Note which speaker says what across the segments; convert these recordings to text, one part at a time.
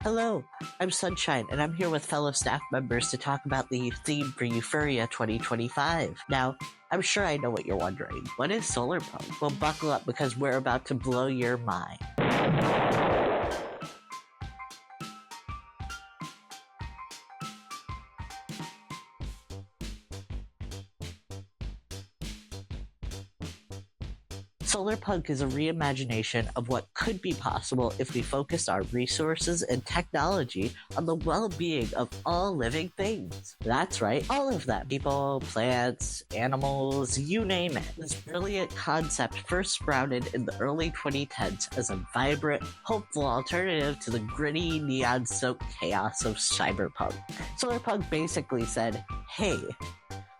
Speaker 1: Hello, I'm Sunshine, and I'm here with fellow staff members to talk about the theme for Euphoria 2025. Now, I'm sure I know what you're wondering. What is Solarpunk? Well, buckle up because we're about to blow your mind. Solarpunk is a reimagination of what could be possible if we focused our resources and technology on the well-being of all living things. That's right, all of them. People, plants, animals, you name it. This brilliant concept first sprouted in the early 2010s as a vibrant, hopeful alternative to the gritty, neon-soaked chaos of cyberpunk. Solarpunk basically said, hey,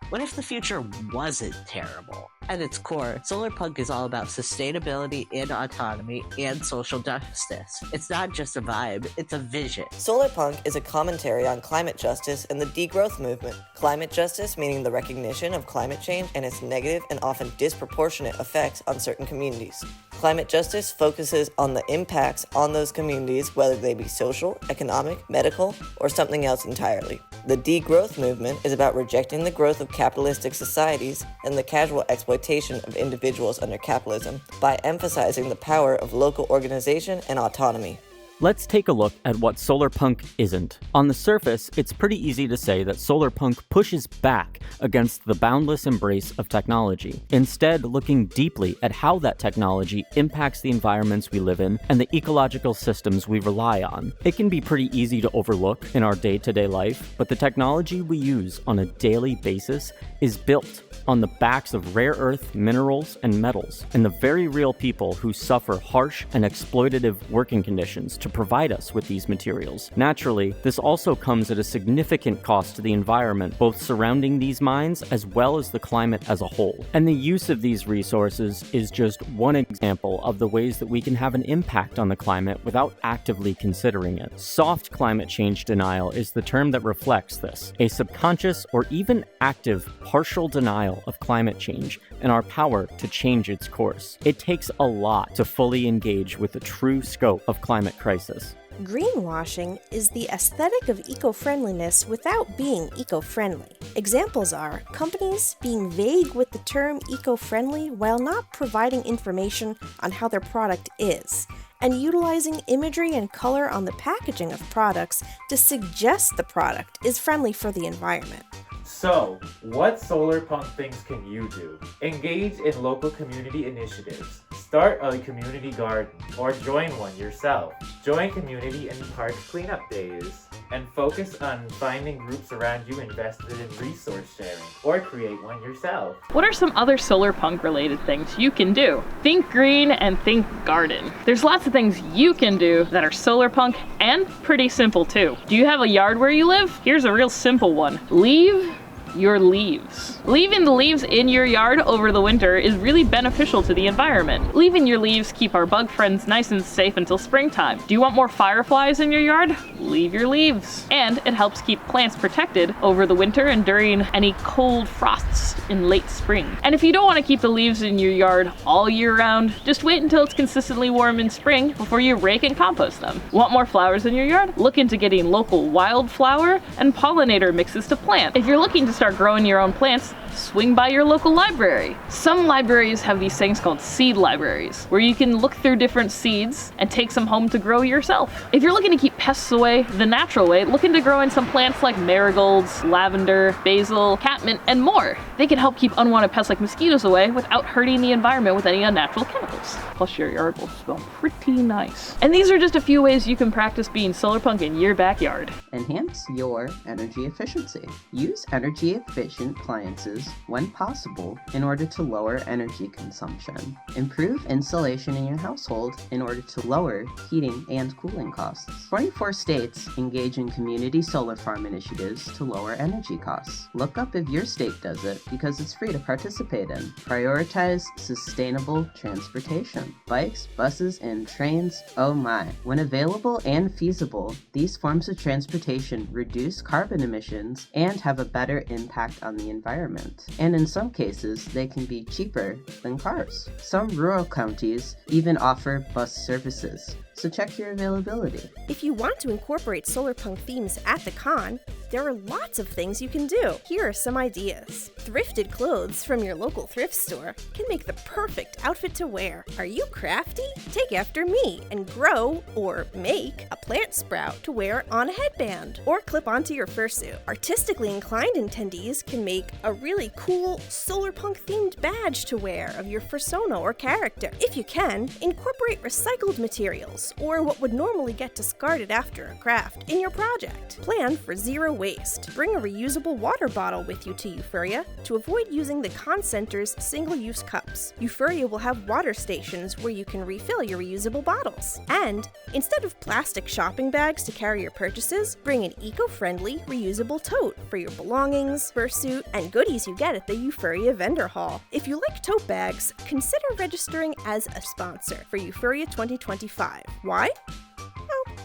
Speaker 1: what if the future wasn't terrible? At its core, Solarpunk is all about sustainability and autonomy and social justice. It's not just a vibe, it's a vision.
Speaker 2: Solarpunk is a commentary on climate justice and the degrowth movement. Climate justice meaning the recognition of climate change and its negative and often disproportionate effects on certain communities. Climate justice focuses on the impacts on those communities, whether they be social, economic, medical, or something else entirely. The degrowth movement is about rejecting the growth of capitalistic societies and the casual exploitation of individuals under capitalism by emphasizing the power of local organization and autonomy.
Speaker 3: Let's take a look at what Solarpunk isn't. On the surface, it's pretty easy to say that Solarpunk pushes back against the boundless embrace of technology, instead looking deeply at how that technology impacts the environments we live in and the ecological systems we rely on. It can be pretty easy to overlook in our day-to-day life, but the technology we use on a daily basis is built on the backs of rare earth minerals and metals, and the very real people who suffer harsh and exploitative working conditions to provide us with these materials. Naturally, this also comes at a significant cost to the environment, both surrounding these mines as well as the climate as a whole. And the use of these resources is just one example of the ways that we can have an impact on the climate without actively considering it. Soft climate change denial is the term that reflects this, a subconscious or even active partial denial of climate change and our power to change its course. It takes a lot to fully engage with the true scope of climate crisis.
Speaker 4: Greenwashing is the aesthetic of eco-friendliness without being eco-friendly. Examples are companies being vague with the term eco-friendly while not providing information on how their product is, and utilizing imagery and color on the packaging of products to suggest the product is friendly for the environment.
Speaker 5: So, what Solarpunk things can you do? Engage in local community initiatives. Start a community garden, or join one yourself. Join community and park cleanup days. And focus on finding groups around you invested in resource sharing, or create one yourself.
Speaker 6: What are some other Solarpunk related things you can do? Think green and think garden. There's lots of things you can do that are Solarpunk and pretty simple too. Do you have a yard where you live? Here's a real simple one. Leave your leaves. Leaving the leaves in your yard over the winter is really beneficial to the environment. Leaving your leaves keep our bug friends nice and safe until springtime. Do you want more fireflies in your yard? Leave your leaves. And it helps keep plants protected over the winter and during any cold frosts in late spring. And if you don't want to keep the leaves in your yard all year round, just wait until it's consistently warm in spring before you rake and compost them. Want more flowers in your yard? Look into getting local wildflower and pollinator mixes to plant. If you're looking to start growing your own plants, swing by your local library. Some libraries have these things called seed libraries, where you can look through different seeds and take some home to grow yourself. If you're looking to keep pests away the natural way, look into growing some plants like marigolds, lavender, basil, catmint, and more. They can help keep unwanted pests like mosquitoes away without hurting the environment with any unnatural chemicals. Plus your yard will smell pretty nice. And these are just a few ways you can practice being Solarpunk in your backyard.
Speaker 7: Enhance your energy efficiency. Use energy efficient appliances when possible in order to lower energy consumption. Improve insulation in your household in order to lower heating and cooling costs. 24 states engage in community solar farm initiatives to lower energy costs. Look up if your state does it because it's free to participate in. Prioritize sustainable transportation. Bikes, buses, and trains, oh my. When available and feasible, these forms of transportation reduce carbon emissions and have a better impact impact on the environment. And in some cases, they can be cheaper than cars. Some rural counties even offer bus services, so check your availability.
Speaker 4: If you want to incorporate Solarpunk themes at the con, there are lots of things you can do. Here are some ideas. Thrifted clothes from your local thrift store can make the perfect outfit to wear. Are you crafty? Take after me and grow or make a plant sprout to wear on a headband or clip onto your fursuit. Artistically inclined attendees can make a really cool Solarpunk themed badge to wear of your persona or character. If you can, incorporate recycled materials or what would normally get discarded after a craft in your project. Plan for zero waste. Bring a reusable water bottle with you to Eufuria to avoid using the con center's single-use cups. Eufuria will have water stations where you can refill your reusable bottles. And instead of plastic shopping bags to carry your purchases, bring an eco-friendly, reusable tote for your belongings, fursuit, and goodies you get at the Eufuria vendor hall. If you like tote bags, consider registering as a sponsor for Eufuria 2025. Why? Well,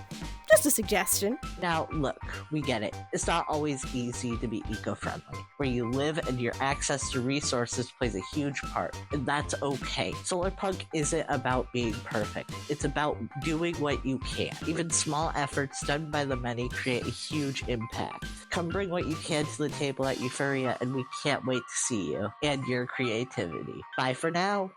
Speaker 4: just a suggestion.
Speaker 1: Now, look, we get it. It's not always easy to be eco-friendly. Where you live and your access to resources plays a huge part, and that's okay. Solarpunk isn't about being perfect. It's about doing what you can. Even small efforts done by the many create a huge impact. Come bring what you can to the table at Eufuria, and we can't wait to see you and your creativity. Bye for now.